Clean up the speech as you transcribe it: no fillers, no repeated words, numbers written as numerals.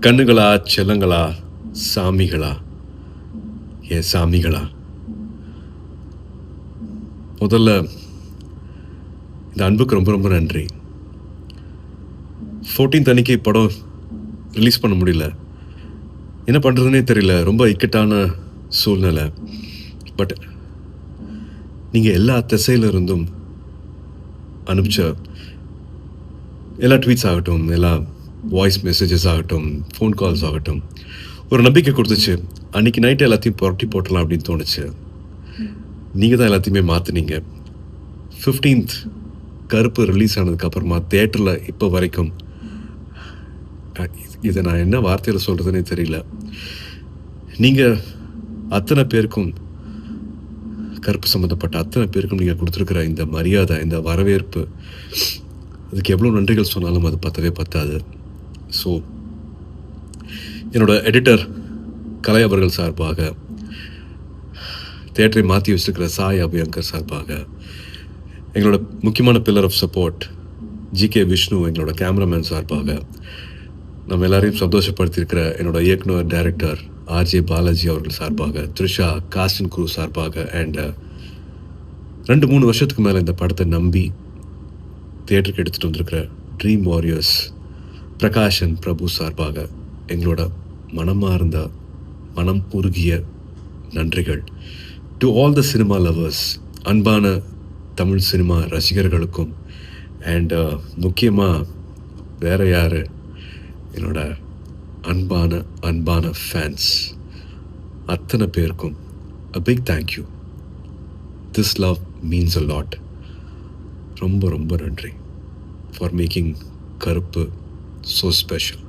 கண்ணுகளா, செல்லங்களா, சாமிகளா, என் சாமிகளா, முதல்ல இந்த அன்புக்கு ரொம்ப ரொம்ப நன்றி. 14th அன்னைக்கு படம் ரிலீஸ் பண்ண முடியல. என்ன பண்ணுறதுனே தெரியல. ரொம்ப இக்கட்டான சூழ்நிலை. பட் நீங்கள் எல்லா திசையில இருந்தும் அனுப்பிச்ச எல்லா ட்வீட்ஸ் ஆகட்டும், எல்லா வாய்ஸ் மெசேஜஸ் ஆகட்டும், ஃபோன் கால்ஸ் ஆகட்டும், ஒரு நம்பிக்கை கொடுத்துச்சு. அன்றைக்கி நைட்டு எல்லாத்தையும் புரட்டி போட்டலாம் அப்படின்னு தோணுச்சு. நீங்கள் தான் எல்லாத்தையுமே மாற்றினீங்க. 15th கருப்பு ரிலீஸ் ஆனதுக்கப்புறமா தேட்டரில் இப்போ வரைக்கும் இதை நான் என்ன வார்த்தையில் சொல்கிறதுனே தெரியல. நீங்கள் அத்தனை பேருக்கும், கருப்பு சம்மந்தப்பட்ட அத்தனை பேருக்கும் நீங்கள் கொடுத்துருக்குற இந்த மரியாதை, இந்த வரவேற்பு, அதுக்கு எவ்வளோ நன்றிகள் சொன்னாலும் அது பத்தவே பத்தாது. ஸோ என்னோட எடிட்டர் கலை அவர்கள் சார்பாக, தேட்டரை மாற்றி வச்சுருக்கிற சாய் அபியங்கர் சார்பாக, எங்களோட முக்கியமான pillar of support GK Vishnu எங்களோட கேமராமேன் சார்பாக, நம்ம எல்லாரையும் சந்தோஷப்படுத்தியிருக்கிற என்னோட இயக்குனர் டைரக்டர் ஆர்ஜே பாலாஜி அவர்கள் சார்பாக, த்ரிஷா காஸ்ட் அண்ட் க்ரூ சார்பாக, அண்ட் 2-3 வருஷத்துக்கு மேலே இந்த படத்தை நம்பி தியேட்டருக்கு எடுத்துகிட்டு வந்திருக்கிற ட்ரீம் வாரியர்ஸ் பிரகாஷ் அண்ட் பிரபு சார்பாக எங்களோட மனமார்ந்த, மனம் உருகிய நன்றிகள். To all the cinema lovers, அன்பான தமிழ் சினிமா ரசிகர்களுக்கும், அண்ட் முக்கியமாக வேறு யார், என்னோட அன்பான ஃபேன்ஸ் அத்தனை பேருக்கும் a big thank you. This love means a lot. ரொம்ப ரொம்ப நன்றி for making கருப்பு so special.